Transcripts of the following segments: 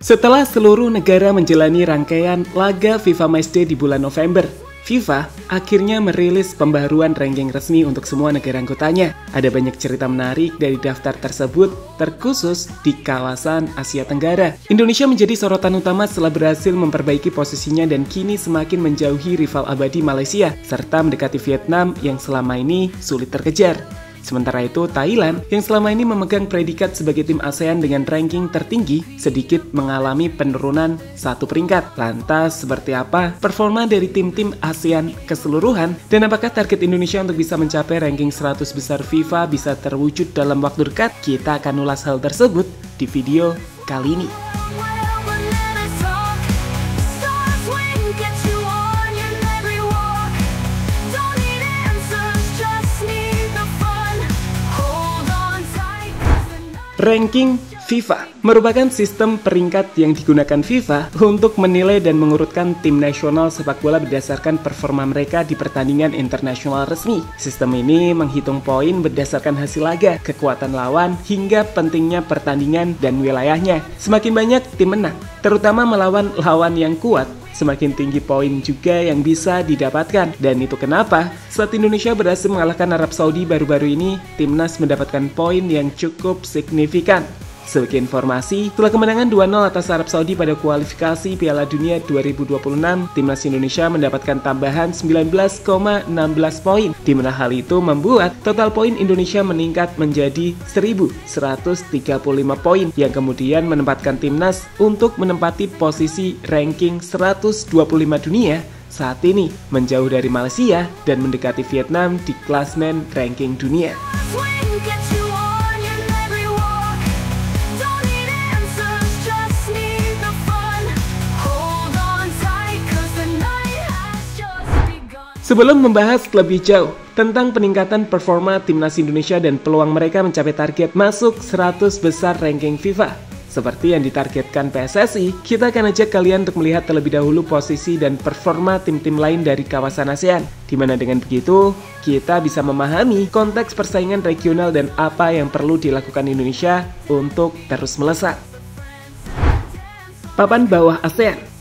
Setelah seluruh negara menjalani rangkaian laga FIFA Matchday di bulan November, FIFA akhirnya merilis pembaharuan ranking resmi untuk semua negara anggotanya. Ada banyak cerita menarik dari daftar tersebut, terkhusus di kawasan Asia Tenggara. Indonesia menjadi sorotan utama setelah berhasil memperbaiki posisinya dan kini semakin menjauhi rival abadi Malaysia, serta mendekati Vietnam yang selama ini sulit terkejar. Sementara itu, Thailand yang selama ini memegang predikat sebagai tim ASEAN dengan ranking tertinggi sedikit mengalami penurunan 1 peringkat. Lantas, seperti apa performa dari tim-tim ASEAN keseluruhan? Dan apakah target Indonesia untuk bisa mencapai ranking 100 besar FIFA bisa terwujud dalam waktu dekat? Kita akan ulas hal tersebut di video kali ini. Ranking FIFA merupakan sistem peringkat yang digunakan FIFA untuk menilai dan mengurutkan tim nasional sepak bola berdasarkan performa mereka di pertandingan internasional resmi. Sistem ini menghitung poin berdasarkan hasil laga, kekuatan lawan, hingga pentingnya pertandingan dan wilayahnya. Semakin banyak tim menang, terutama melawan lawan yang kuat, semakin tinggi poin juga yang bisa didapatkan. Dan itu kenapa saat Indonesia berhasil mengalahkan Arab Saudi baru-baru ini, timnas mendapatkan poin yang cukup signifikan. Sebagai informasi, setelah kemenangan 2-0 atas Arab Saudi pada kualifikasi Piala Dunia 2026, timnas Indonesia mendapatkan tambahan 19,16 poin, di mana hal itu membuat total poin Indonesia meningkat menjadi 1.135 poin, yang kemudian menempatkan timnas untuk menempati posisi ranking 125 dunia saat ini, menjauh dari Malaysia dan mendekati Vietnam di klasmen ranking dunia. Sebelum membahas lebih jauh tentang peningkatan performa timnas Indonesia dan peluang mereka mencapai target masuk 100 besar ranking FIFA seperti yang ditargetkan PSSI, kita akan ajak kalian untuk melihat terlebih dahulu posisi dan performa tim-tim lain dari kawasan ASEAN, di mana dengan begitu kita bisa memahami konteks persaingan regional dan apa yang perlu dilakukan Indonesia untuk terus melesat. Papan bawah ASEAN.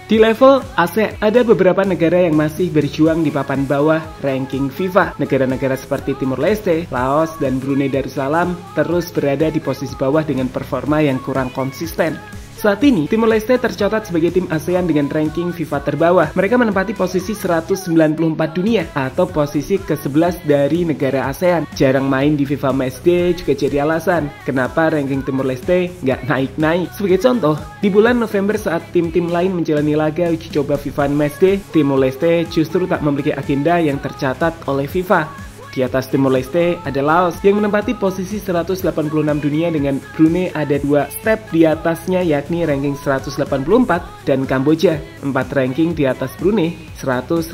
Di level ASEAN, ada beberapa negara yang masih berjuang di papan bawah ranking FIFA. Negara-negara seperti Timur Leste, Laos, dan Brunei Darussalam terus berada di posisi bawah dengan performa yang kurang konsisten. Saat ini, Timor Leste tercatat sebagai tim ASEAN dengan ranking FIFA terbawah. Mereka menempati posisi 194 dunia atau posisi ke-11 dari negara ASEAN. Jarang main di FIFA Matchday juga jadi alasan kenapa ranking Timor Leste nggak naik-naik. Sebagai contoh, di bulan November saat tim-tim lain menjalani laga uji coba FIFA Matchday, Timor Leste justru tak memiliki agenda yang tercatat oleh FIFA. Di atas Timor Leste ada Laos yang menempati posisi 186 dunia dengan Brunei ada 2 step di atasnya yakni ranking 184 dan Kamboja 4 ranking di atas Brunei 180.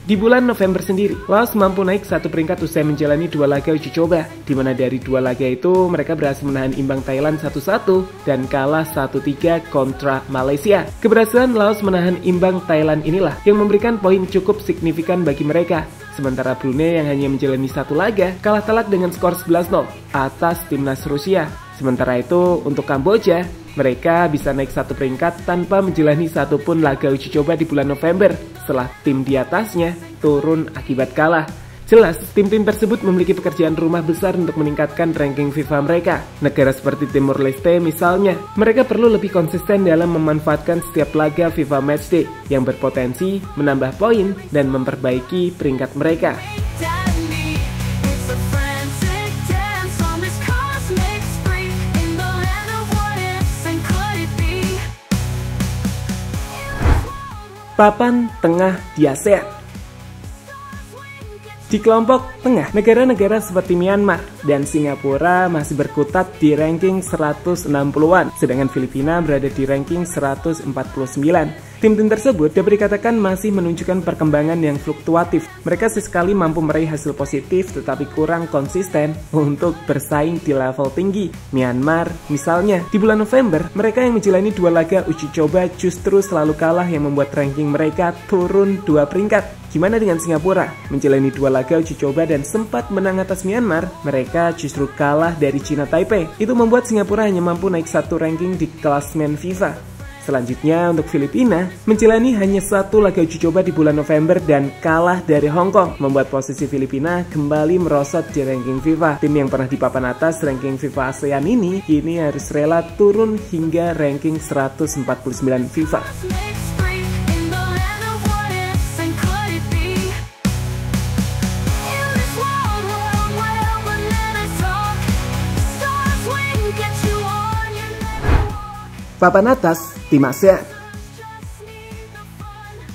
Di bulan November sendiri, Laos mampu naik 1 peringkat usai menjalani 2 laga uji coba, di mana dari 2 laga itu mereka berhasil menahan imbang Thailand 1-1 dan kalah 1-3 kontra Malaysia. Keberhasilan Laos menahan imbang Thailand inilah yang memberikan poin cukup signifikan bagi mereka. Sementara Brunei yang hanya menjalani 1 laga kalah telak dengan skor 11-0 atas timnas Rusia. Sementara itu untuk Kamboja, mereka bisa naik 1 peringkat tanpa menjalani 1 pun laga uji coba di bulan November setelah tim di atasnya turun akibat kalah. Jelas, tim-tim tersebut memiliki pekerjaan rumah besar untuk meningkatkan ranking FIFA mereka. Negara seperti Timor Leste misalnya, mereka perlu lebih konsisten dalam memanfaatkan setiap laga FIFA Matchday yang berpotensi menambah poin dan memperbaiki peringkat mereka. Papan tengah di ASEAN. Di kelompok tengah, negara-negara seperti Myanmar dan Singapura masih berkutat di ranking 160-an, sedangkan Filipina berada di ranking 149. Tim-tim tersebut dapat dikatakan masih menunjukkan perkembangan yang fluktuatif. Mereka sesekali mampu meraih hasil positif tetapi kurang konsisten untuk bersaing di level tinggi. Myanmar misalnya, di bulan November, mereka yang menjalani 2 laga uji coba justru selalu kalah yang membuat ranking mereka turun 2 peringkat. Gimana dengan Singapura? Menjalani 2 laga uji coba dan sempat menang atas Myanmar, mereka justru kalah dari China Taipei. Itu membuat Singapura hanya mampu naik 1 ranking di klasmen FIFA. Selanjutnya untuk Filipina, menjalani hanya 1 laga uji coba di bulan November dan kalah dari Hong Kong, membuat posisi Filipina kembali merosot di ranking FIFA. Tim yang pernah di papan atas ranking FIFA ASEAN ini kini harus rela turun hingga ranking 149 FIFA. Papan atas, tim ASEAN.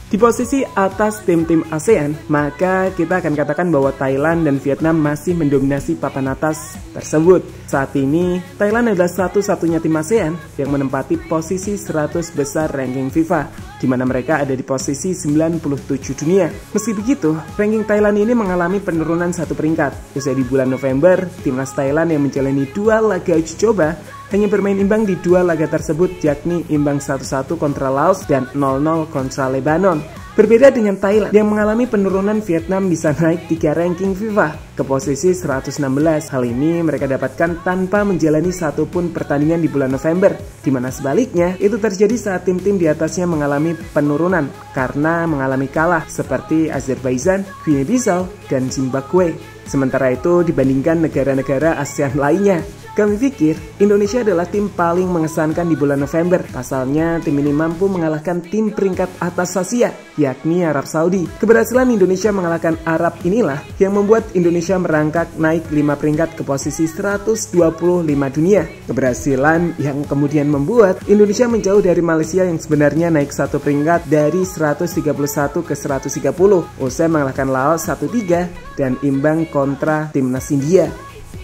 Di posisi atas tim-tim ASEAN, maka kita akan katakan bahwa Thailand dan Vietnam masih mendominasi papan atas tersebut. Saat ini, Thailand adalah satu-satunya tim ASEAN yang menempati posisi 100 besar ranking FIFA, di mana mereka ada di posisi 97 dunia. Meski begitu, ranking Thailand ini mengalami penurunan 1 peringkat. Usai di bulan November, timnas Thailand yang menjalani 2 laga uji coba hanya bermain imbang di 2 laga tersebut, yakni imbang 1-1 kontra Laos dan 0-0 kontra Lebanon. Berbeda dengan Thailand yang mengalami penurunan, Vietnam bisa naik 3 ranking FIFA ke posisi 116. Hal ini mereka dapatkan tanpa menjalani 1 pun pertandingan di bulan November, di mana sebaliknya itu terjadi saat tim-tim di atasnya mengalami penurunan karena mengalami kalah seperti Azerbaijan, Guinea-Bissau, dan Zimbabwe. Sementara itu dibandingkan negara-negara ASEAN lainnya, kami pikir Indonesia adalah tim paling mengesankan di bulan November. Pasalnya, tim ini mampu mengalahkan tim peringkat atas Asia, yakni Arab Saudi. Keberhasilan Indonesia mengalahkan Arab inilah yang membuat Indonesia merangkak naik 5 peringkat ke posisi 125 dunia. Keberhasilan yang kemudian membuat Indonesia menjauh dari Malaysia yang sebenarnya naik 1 peringkat dari 131 ke 130. Usai mengalahkan Laos 1-3 dan imbang kontra timnas India.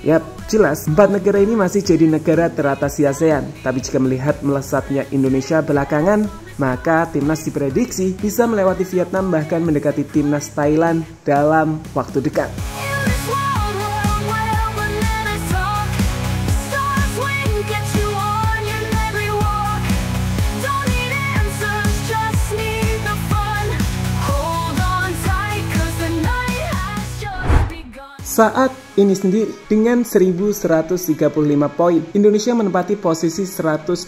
Yap, jelas 4 negara ini masih jadi negara teratas di ASEAN. Tapi jika melihat melesatnya Indonesia belakangan, maka timnas diprediksi bisa melewati Vietnam bahkan mendekati timnas Thailand dalam waktu dekat. Saat ini sendiri, dengan 1135 poin, Indonesia menempati posisi 125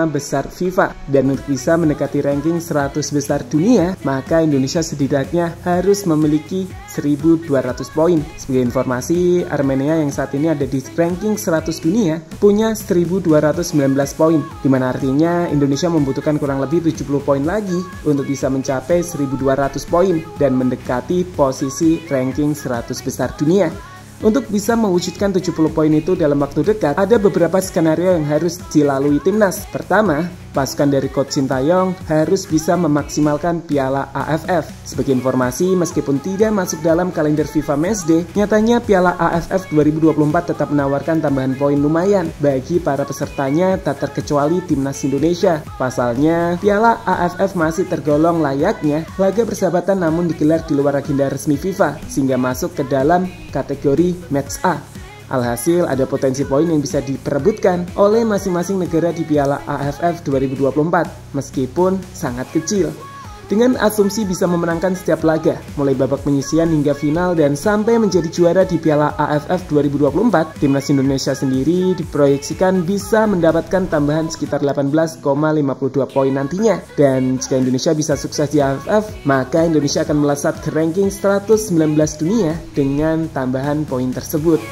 besar FIFA. Dan untuk bisa mendekati ranking 100 besar dunia, maka Indonesia setidaknya harus memiliki 1200 poin. Sebagai informasi, Armenia yang saat ini ada di ranking 100 dunia punya 1219 poin, dimana artinya Indonesia membutuhkan kurang lebih 70 poin lagi untuk bisa mencapai 1200 poin dan mendekati posisi ranking 100 besar dunia. Untuk bisa mewujudkan 70 poin itu dalam waktu dekat, ada beberapa skenario yang harus dilalui timnas. Pertama, pasukan dari Coach Sintayong harus bisa memaksimalkan Piala AFF. Sebagai informasi, meskipun tidak masuk dalam kalender FIFA Matchday, nyatanya Piala AFF 2024 tetap menawarkan tambahan poin lumayan bagi para pesertanya, tak terkecuali timnas Indonesia. Pasalnya, Piala AFF masih tergolong layaknya laga persahabatan namun digelar di luar agenda resmi FIFA, sehingga masuk ke dalam kategori Match A. Alhasil ada potensi poin yang bisa diperebutkan oleh masing-masing negara di Piala AFF 2024, meskipun sangat kecil. Dengan asumsi bisa memenangkan setiap laga, mulai babak penyisihan hingga final dan sampai menjadi juara di Piala AFF 2024, timnas Indonesia sendiri diproyeksikan bisa mendapatkan tambahan sekitar 18,52 poin nantinya. Dan jika Indonesia bisa sukses di AFF, maka Indonesia akan melesat ke ranking 119 dunia dengan tambahan poin tersebut.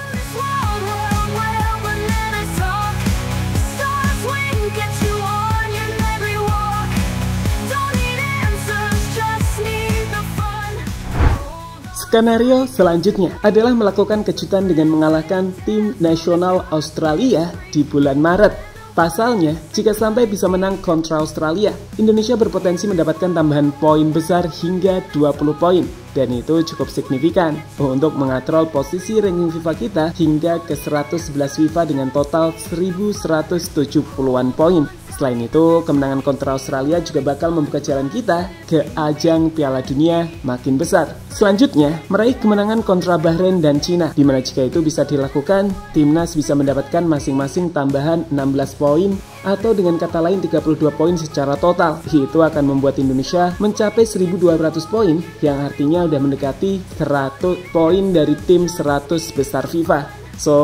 Skenario selanjutnya adalah melakukan kejutan dengan mengalahkan tim nasional Australia di bulan Maret. Pasalnya, jika sampai bisa menang kontra Australia, Indonesia berpotensi mendapatkan tambahan poin besar hingga 20 poin. Dan itu cukup signifikan untuk mengatrol posisi ranking FIFA kita hingga ke 111 FIFA dengan total 1170-an poin. Selain itu, kemenangan kontra Australia juga bakal membuka jalan kita ke ajang Piala Dunia makin besar. Selanjutnya, meraih kemenangan kontra Bahrain dan Cina, di mana jika itu bisa dilakukan, timnas bisa mendapatkan masing-masing tambahan 16 poin atau dengan kata lain 32 poin secara total. Itu akan membuat Indonesia mencapai 1.200 poin yang artinya udah mendekati 100 poin dari tim 100 besar FIFA. So,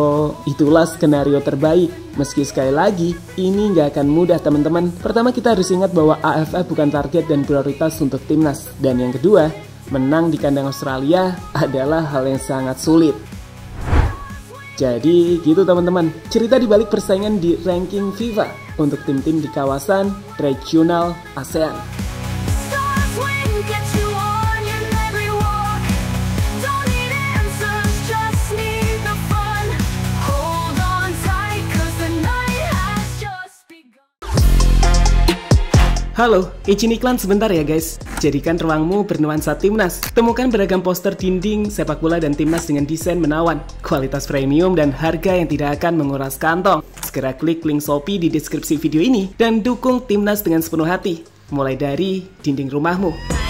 itulah skenario terbaik. Meski sekali lagi, ini nggak akan mudah teman-teman. Pertama, kita harus ingat bahwa AFF bukan target dan prioritas untuk timnas. Dan yang kedua, menang di kandang Australia adalah hal yang sangat sulit. Jadi gitu teman-teman, cerita di balik persaingan di ranking FIFA untuk tim-tim di kawasan regional ASEAN. Halo, izin iklan sebentar ya guys. Jadikan ruangmu bernuansa timnas. Temukan beragam poster dinding, sepak bola dan timnas dengan desain menawan, kualitas premium dan harga yang tidak akan menguras kantong. Segera klik link Shopee di deskripsi video ini dan dukung timnas dengan sepenuh hati. Mulai dari dinding rumahmu.